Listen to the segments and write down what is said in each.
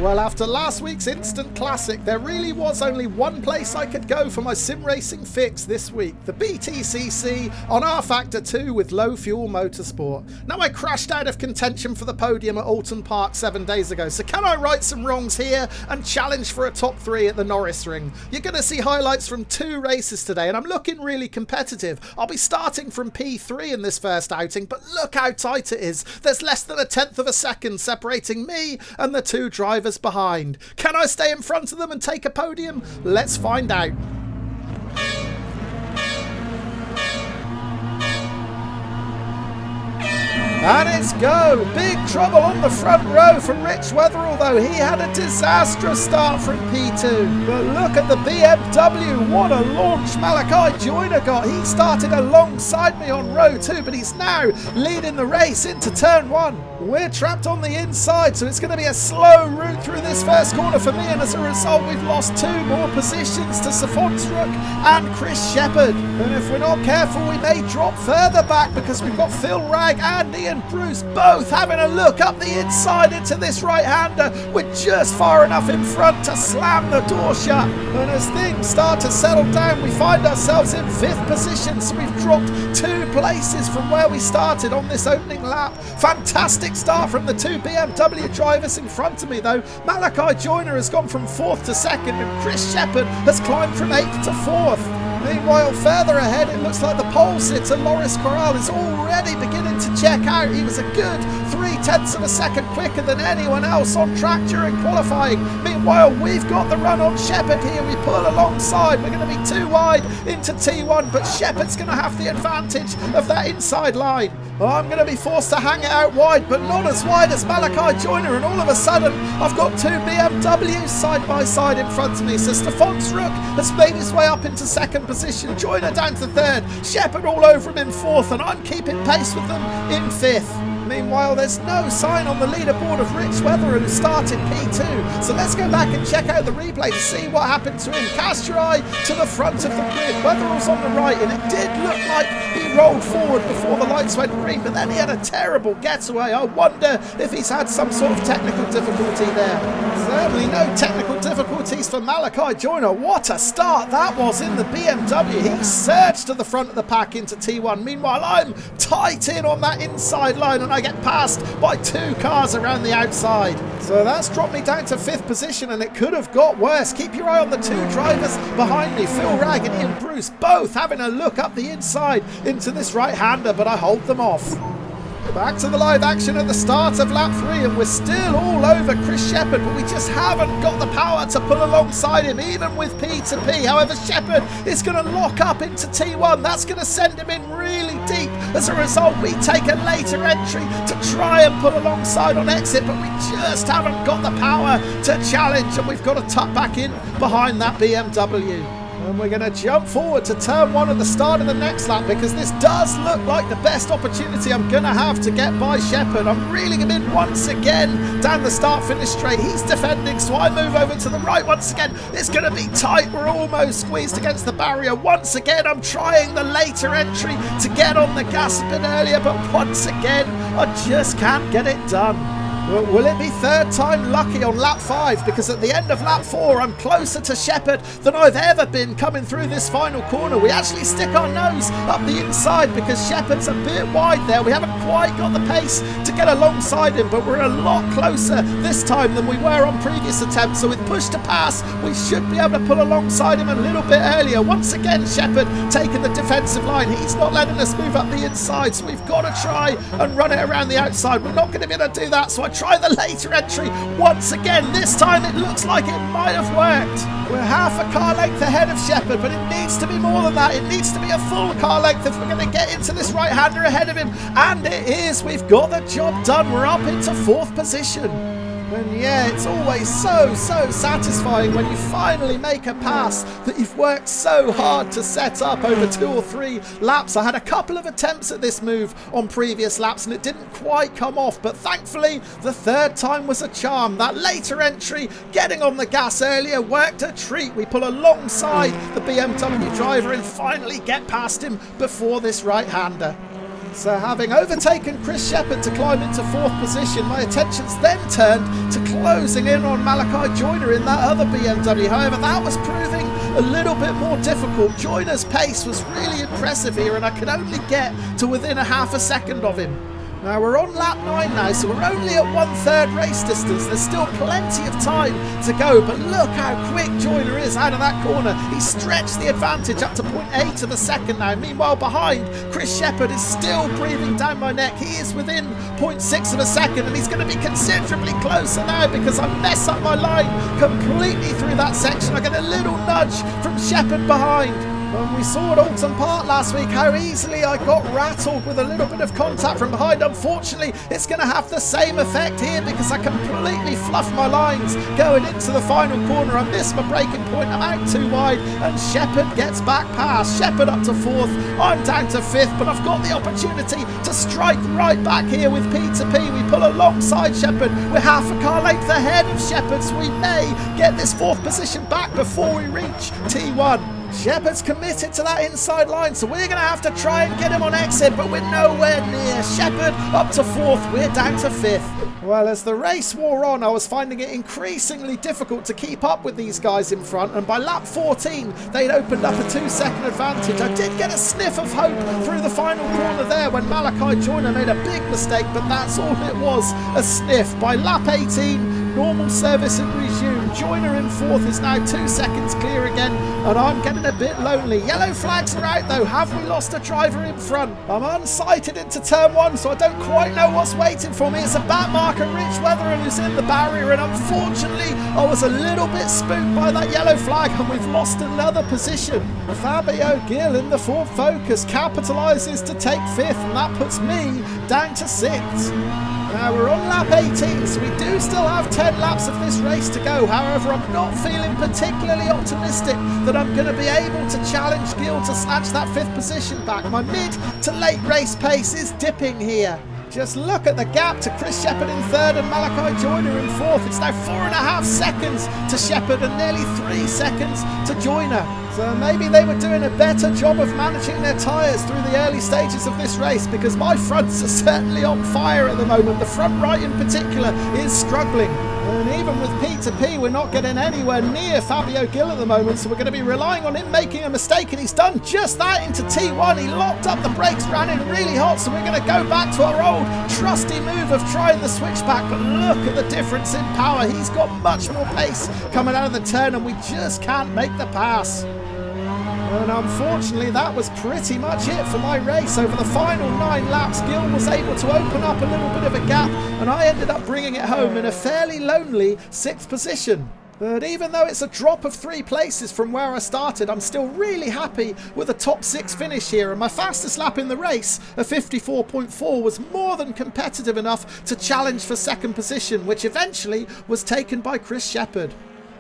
Well, after last week's instant classic, there really was only one place I could go for my sim racing fix this week, the BTCC on rFactor 2 with Low Fuel Motorsport. Now, I crashed out of contention for the podium at Oulton Park 7 days ago, so can I right some wrongs here and challenge for a top 3 at the Norisring? You're going to see highlights from 2 races today, and I'm looking really competitive. I'll be starting from P3 in this first outing, but look how tight it is. There's less than a tenth of a second separating me and the 2 drivers behind. Can I stay in front of them and take a podium? Let's find out. And it's go! Big trouble on the front row for Rich Weatherall, though. He had a disastrous start from P2. But look at the BMW. What a launch Malachi Joyner got. He started alongside me on row 2, but he's now leading the race into turn 1. We're trapped on the inside, so it's going to be a slow route through this first corner for me, and as a result we've lost 2 more positions to Safonsruk and Chris Shepherd. And if we're not careful, we may drop further back because we've got Phil Ragg and Ian Bruce both having a look up the inside into this right-hander. We're just far enough in front to slam the door shut, and as things start to settle down, we find ourselves in 5th position, so we've dropped 2 places from where we started on this opening lap. Fantastic start from the 2 BMW drivers in front of me, though. Malachi Joyner has gone from 4th to 2nd, and Chris Shepherd has climbed from 8th to 4th. Meanwhile, further ahead, it looks like the pole sitter Loris Corral is already beginning to check out. He was a good 0.3 of a second quicker than anyone else on track during qualifying. Meanwhile, we've got the run on Shepherd here. We pull alongside. We're going to be too wide into T1, but Shepherd's going to have the advantage of that inside line. I'm going to be forced to hang it out wide, but not as wide as Malachi Joyner, and all of a sudden, I've got 2 BMWs side by side in front of me. So Safonsruk has made his way up into 2nd position, Joyner down to 3rd, Shepherd all over him in 4th, and I'm keeping pace with them in 5th. Meanwhile, there's no sign on the leaderboard of Rich Weatherall, who started P2. So let's go back and check out the replay to see what happened to him. Cast your eye to the front of the grid. Weatherall's on the right, and it did look like he rolled forward before the lights went green, but then he had a terrible getaway. I wonder if he's had some sort of technical difficulty there. Certainly no technical difficulties for Malachi Joyner. What a start that was in the BMW. He surged to the front of the pack into T1. Meanwhile, I'm tight in on that inside line, and I get passed by 2 cars around the outside. So that's dropped me down to 5th position, and it could have got worse. Keep your eye on the 2 drivers behind me, Phil Ragg and Ian Bruce, both having a look up the inside into this right-hander, but I hold them off. Back to the live action at the start of lap 3, and we're still all over Chris Shepherd, but we just haven't got the power to pull alongside him, even with P2P. However, Shepherd is going to lock up into T1. That's going to send him in really deep. As a result, we take a later entry to try and pull alongside on exit, but we just haven't got the power to challenge, and we've got to tuck back in behind that BMW. And we're going to jump forward to turn 1 at the start of the next lap, because this does look like the best opportunity I'm going to have to get by Shepherd. I'm reeling him in once again down the start-finish straight. He's defending, so I move over to the right once again. It's going to be tight. We're almost squeezed against the barrier. Once again, I'm trying the later entry to get on the gas a bit earlier, but once again, I just can't get it done. Will it be 3rd time lucky on lap 5? Because at the end of lap 4, I'm closer to Shepherd than I've ever been coming through this final corner. We actually stick our nose up the inside because Shepherd's a bit wide there. We haven't quite got the pace to get alongside him, but we're a lot closer this time than we were on previous attempts. So with push to pass, we should be able to pull alongside him a little bit earlier. Once again, Shepherd taking the defensive line. He's not letting us move up the inside, so we've got to try and run it around the outside. We're not going to be able to do that, so I try the later entry once again. This time it looks like it might have worked. We're half a car length ahead of Shepherd, but it needs to be more than that. It needs to be a full car length if we're going to get into this right-hander ahead of him, and it is. We've got the job done. We're up into 4th position. And yeah, it's always so satisfying when you finally make a pass that you've worked so hard to set up over 2 or 3 laps. I had a couple of attempts at this move on previous laps and it didn't quite come off, but thankfully the 3rd time was a charm. That later entry, getting on the gas earlier, worked a treat. We pull alongside the BMW driver and finally get past him before this right-hander. So having overtaken Chris Shepherd to climb into 4th position, my attentions then turned to closing in on Malachi Joyner in that other BMW. However, that was proving a little bit more difficult. Joyner's pace was really impressive here, and I could only get to within a half a second of him. Now we're on lap 9 now, so we're only at 1/3 race distance. There's still plenty of time to go, but look how quick Joyner is out of that corner. He stretched the advantage up to 0.8 of a second now. Meanwhile, behind, Chris Shepherd is still breathing down my neck. He is within 0.6 of a second, and he's going to be considerably closer now because I mess up my line completely through that section. I get a little nudge from Shepherd behind. And we saw at Oulton Park last week how easily I got rattled with a little bit of contact from behind. Unfortunately, it's going to have the same effect here because I completely fluffed my lines going into the final corner. I missed my braking point, I'm out too wide, and Shepherd gets back past. Shepherd up to 4th, I'm down to 5th, but I've got the opportunity to strike right back here with P2P. We pull alongside Shepherd. We're half a car length ahead of Shepherd, so we may get this 4th position back before we reach T1. Shepherd's committed to that inside line, so we're going to have to try and get him on exit, but we're nowhere near. Shepherd up to 4th, we're down to 5th. Well, as the race wore on, I was finding it increasingly difficult to keep up with these guys in front, and by lap 14, they'd opened up a 2-second advantage. I did get a sniff of hope through the final corner there when Malachi Joyner made a big mistake, but that's all it was, a sniff. By lap 18, normal service had resumed. Joyner in 4th is now 2 seconds clear again, and I'm getting a bit lonely. Yellow flags are out though. Have we lost a driver in front? I'm unsighted into turn 1, so I don't quite know what's waiting for me. It's a back marker, Rich Weatherall, who's in the barrier, and unfortunately I was a little bit spooked by that yellow flag, and we've lost another position. Fabio Gill in the Ford Focus capitalises to take 5th, and that puts me down to 6th. Now we're on lap 18, so we do still have 10 laps of this race to go. However, I'm not feeling particularly optimistic that I'm going to be able to challenge Gill to snatch that 5th position back. My mid to late race pace is dipping here. Just look at the gap to Chris Shepherd in 3rd and Malachi Joyner in 4th. It's now 4.5 seconds to Shepherd and nearly 3 seconds to Joyner. So maybe they were doing a better job of managing their tyres through the early stages of this race, because my fronts are certainly on fire at the moment. The front right in particular is struggling. And even with P2P, we're not getting anywhere near Fabio Gill at the moment, so we're going to be relying on him making a mistake, and he's done just that into T1. He locked up the brakes, ran in really hot, so we're going to go back to our old trusty move of trying the switchback, but look at the difference in power. He's got much more pace coming out of the turn, and we just can't make the pass. And unfortunately, that was pretty much it for my race. Over the final 9 laps, Gill was able to open up a little bit of a gap, and I ended up bringing it home in a fairly lonely 6th position. But even though it's a drop of 3 places from where I started, I'm still really happy with a top 6 finish here, and my fastest lap in the race, a 54.4, was more than competitive enough to challenge for 2nd position, which eventually was taken by Chris Shepherd.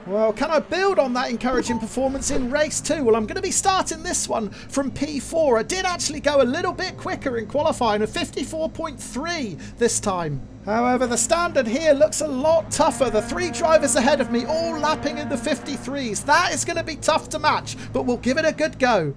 Well, can I build on that encouraging performance in race 2? Well, I'm going to be starting this one from P4. I did actually go a little bit quicker in qualifying, a 54.3 this time. However, the standard here looks a lot tougher. The 3 drivers ahead of me all lapping in the 53s. That is going to be tough to match, but we'll give it a good go.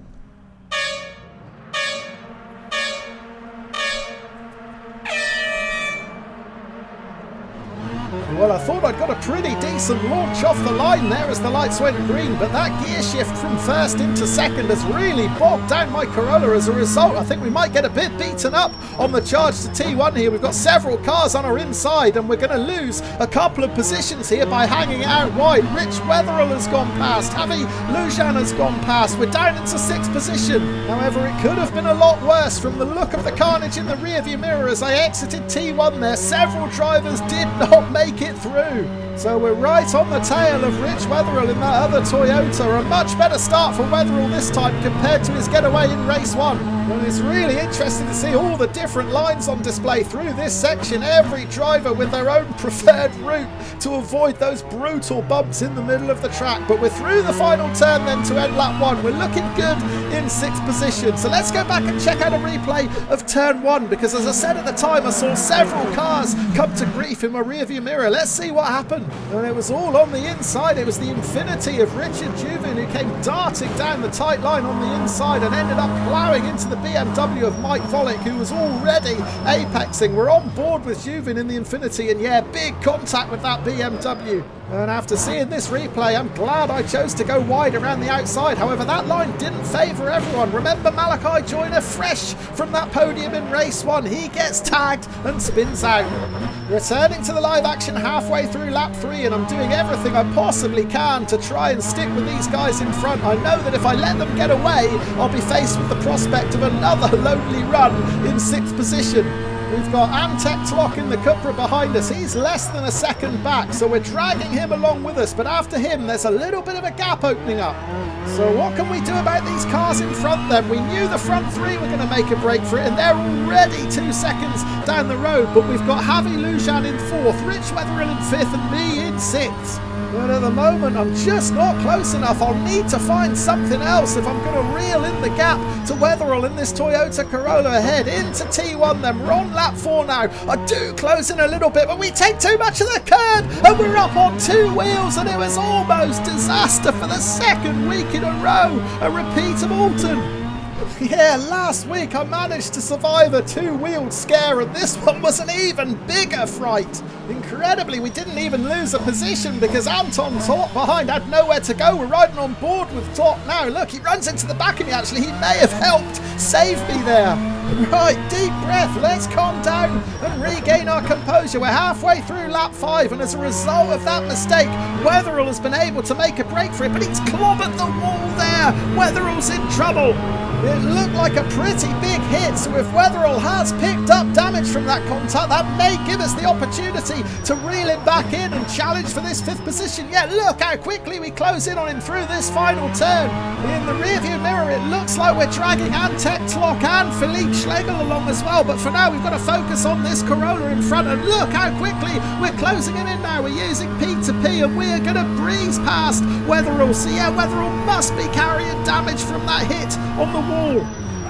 Well, I thought I'd got a pretty decent launch off the line there as the lights went green, but that gear shift from 1st into 2nd has really bogged down my Corolla. As a result, I think we might get a bit beaten up on the charge to T1 here. We've got several cars on our inside, and we're going to lose a couple of positions here by hanging it out wide. Rich Weatherall has gone past. Javi Lujan has gone past. We're down into 6th position. However, it could have been a lot worse from the look of the carnage in the rearview mirror as I exited T1 there. Several drivers did not make it through. So we're right on the tail of Rich Weatherall in that other Toyota. A much better start for Weatherall this time compared to his getaway in race 1. And it's really interesting to see all the different lines on display through this section. Every driver with their own preferred route to avoid those brutal bumps in the middle of the track. But we're through the final turn then to end lap 1. We're looking good in 6th position. So let's go back and check out a replay of turn 1, because as I said at the time, I saw several cars come to grief in my rearview mirror. Let's see what happened. And it was all on the inside. It was the Infinity of Richard Juvin who came darting down the tight line on the inside and ended up ploughing into the BMW of Mike Volek, who was already apexing. We're on board with Juvin in the Infinity, and yeah, big contact with that BMW. And after seeing this replay, I'm glad I chose to go wide around the outside. However, that line didn't favour everyone. Remember Malachi Joyner, fresh from that podium in race 1. He gets tagged and spins out. Returning to the live action halfway through lap 3, and I'm doing everything I possibly can to try and stick with these guys in front. I know that if I let them get away, I'll be faced with the prospect of another lonely run in 6th position. We've got Antec Tlock in the Cupra behind us. He's less than a second back, so we're dragging him along with us. But after him, there's a little bit of a gap opening up. So what can we do about these cars in front then? We knew the front 3 were going to make a break for it, and they're already 2 seconds down the road. But we've got Javi Lujan in 4th, Rich Wetherill in 5th, and me in 6th. But at the moment, I'm just not close enough. I'll need to find something else if I'm going to reel in the gap to Wetherill in this Toyota Corolla ahead. Into T1 then. We're on lap 4 now. I do close in a little bit, but we take too much of the curb, and we're up on 2 wheels, and it was almost disaster for the 2nd week in a row. A repeat of Oulton. Yeah, last week I managed to survive a 2-wheeled scare, and this one was an even bigger fright. Incredibly, we didn't even lose a position because Anton Top behind had nowhere to go. We're riding on board with Top now. Look, he runs into the back of me actually. He may have helped save me there. Right, deep breath, let's calm down and regain our composure. We're halfway through lap 5, and as a result of that mistake, Wetherill has been able to make a break for it, but he's clobbered the wall there. Wetherill's in trouble. It looked like a pretty big hit, so if Wetherill has picked up damage from that contact, that may give us the opportunity to reel him back in and challenge for this 5th position. Yeah, look how quickly we close in on him through this final turn. In the rearview mirror, it looks like we're dragging Antec Tlock and Philippe Schlegel along as well, but for now we've got to focus on this Corolla in front, and look how quickly we're closing him in now. We're using P2P, and we're going to breeze past Wetherill. So yeah, Wetherill must be carrying damage from that hit on the wall.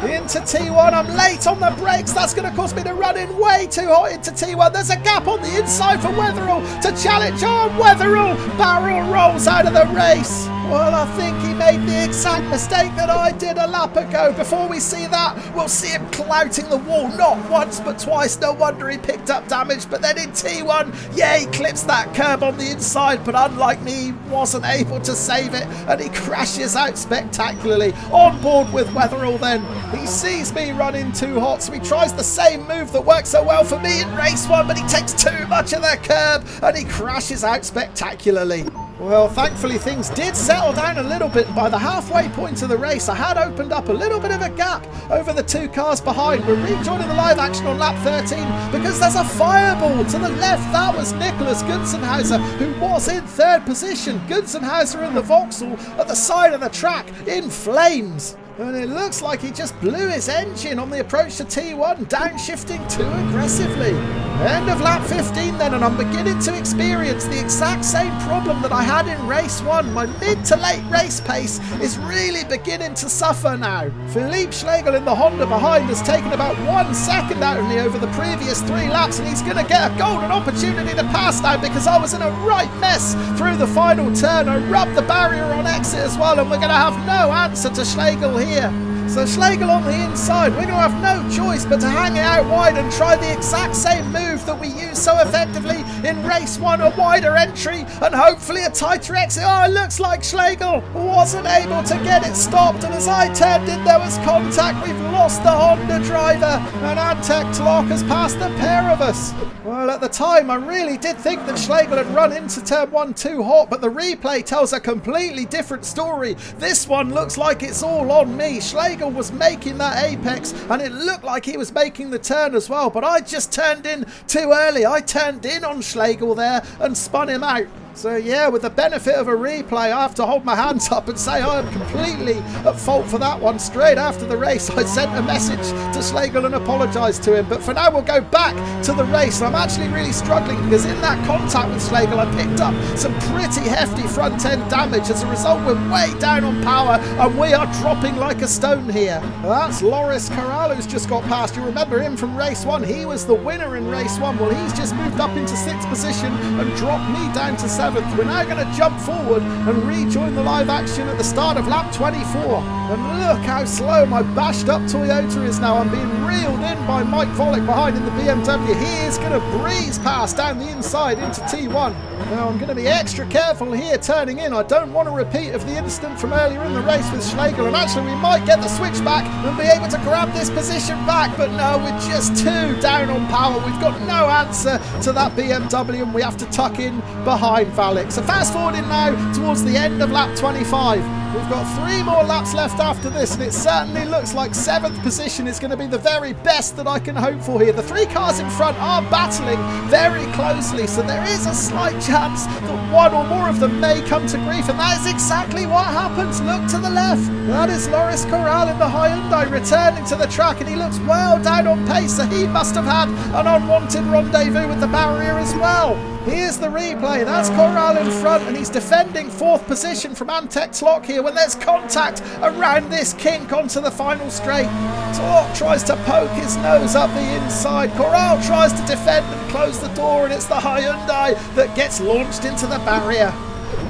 Into T1, I'm late on the brakes. That's going to cause me to run in way too hot into T1. There's a gap on the inside for Wetherill to challenge on. Wetherill barrel rolls out of the race. Well, I think he made the exact mistake that I did a lap ago. Before we see that, we'll see him clouting the wall, not once but twice. No wonder he picked up damage. But then in T1, yeah, he clips that curb on the inside, but unlike me, he wasn't able to save it, and he crashes out spectacularly. On board with Wetherill then. He sees me running too hot, so he tries the same move that worked so well for me in race 1, but he takes too much of the curb, and he crashes out spectacularly. Well, thankfully things did settle down a little bit. By the halfway point of the race, I had opened up a little bit of a gap over the 2 cars behind. We're rejoining the live action on lap 13 because there's a fireball to the left. That was Nicholas Gunzenhauser, who was in 3rd position. Gunzenhauser in the Vauxhall at the side of the track in flames. And it looks like he just blew his engine on the approach to T1, downshifting too aggressively. End of lap 15 then, and I'm beginning to experience the exact same problem that I had in race 1. My mid to late race pace is really beginning to suffer now. Philippe Schlegel in the Honda behind has taken about 1 second out of me over the previous 3 laps, and he's going to get a golden opportunity to pass now because I was in a right mess through the final turn. I rubbed the barrier on exit as well, and we're going to have no answer to Schlegel here. So Schlegel on the inside, we're going to have no choice but to hang it out wide and try the exact same move that we used so effectively in race 1, a wider entry and hopefully a tighter exit. Oh, it looks like Schlegel wasn't able to get it stopped, and as I turned in there was contact. We've lost the Honda driver, and Antec Tlock has passed the pair of us. Well, at the time I really did think that Schlegel had run into turn 1 too hot, but the replay tells a completely different story. This one looks like it's all on me. Schlegel was making that apex, and it looked like he was making the turn as well, but I just turned in too early. I turned in on Schlegel there and spun him out. So yeah, with the benefit of a replay, I have to hold my hands up and say I am completely at fault for that one. Straight after the race, I sent a message to Schlegel and apologised to him. But for now, we'll go back to the race. I'm actually really struggling because in that contact with Schlegel, I picked up some pretty hefty front end damage. As a result, we're way down on power and we are dropping like a stone here. That's Loris Corral who's just got past. You remember him from race 1. He was the winner in race 1. Well, he's just moved up into 6th position and dropped me down to 7th. We're now going to jump forward and rejoin the live action at the start of lap 24. And look how slow my bashed up Toyota is now. I'm being reeled in by Mike Volek behind in the BMW. He is going to breeze past down the inside into T1. Now I'm going to be extra careful here turning in. I don't want a repeat of the incident from earlier in the race with Schlegel, and actually we might get the switch back and be able to grab this position back, but no, we're just too down on power. We've got no answer to that BMW and we have to tuck in behind Valek. So fast forwarding now towards the end of lap 25. We've got 3 more laps left after this, and it certainly looks like 7th position is going to be the very best that I can hope for here. The 3 cars in front are battling very closely, so there is a slight chance that one or more of them may come to grief, and that is exactly what happens. Look to the left. That is Loris Corral in the Hyundai returning to the track, and he looks well down on pace, so he must have had an unwanted rendezvous with the barrier as well. Here's the replay. That's Corral in front, and he's defending 4th position from Antec Tlok here when there's contact around this kink onto the final straight. Tlok tries to poke his nose up the inside. Corral tries to defend and close the door, and it's the Hyundai that gets launched into the barrier.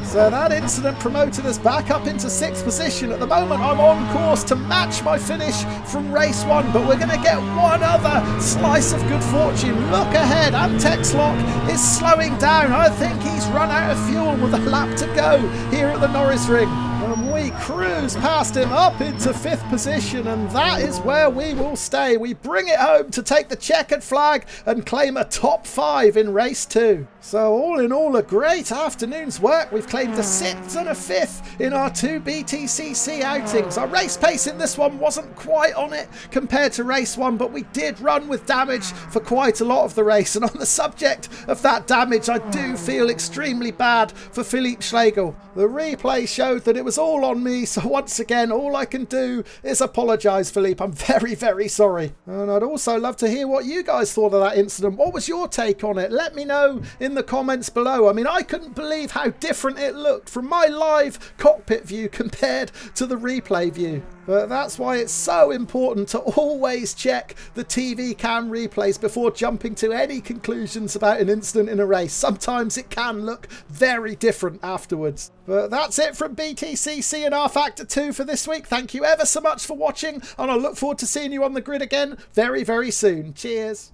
So that incident promoted us back up into 6th position. At the moment, I'm on course to match my finish from race 1, but we're going to get one other slice of good fortune. Look ahead, Antec Tlok is slowing down. I think he's run out of fuel with a lap to go here at the Norisring. And we cruise past him up into 5th position, and that is where we will stay. We bring it home to take the checkered flag and claim a top 5 in race 2. So all in all, a great afternoon's work. We've claimed a 6th and a 5th in our 2 BTCC outings. Our race pace in this one wasn't quite on it compared to race 1, but we did run with damage for quite a lot of the race. And on the subject of that damage, I do feel extremely bad for Philippe Schlegel. The replay showed that it was all on me, so once again, all I can do is apologise, Philippe. I'm very, very sorry. And I'd also love to hear what you guys thought of that incident. What was your take on it? Let me know in the comments below. I mean, I couldn't believe how different it looked from my live cockpit view compared to the replay view. But that's why it's so important to always check the TV cam replays before jumping to any conclusions about an incident in a race. Sometimes it can look very different afterwards. But that's it from BTCC and rFactor 2 for this week. Thank you ever so much for watching, and I look forward to seeing you on the grid again very, very soon. Cheers.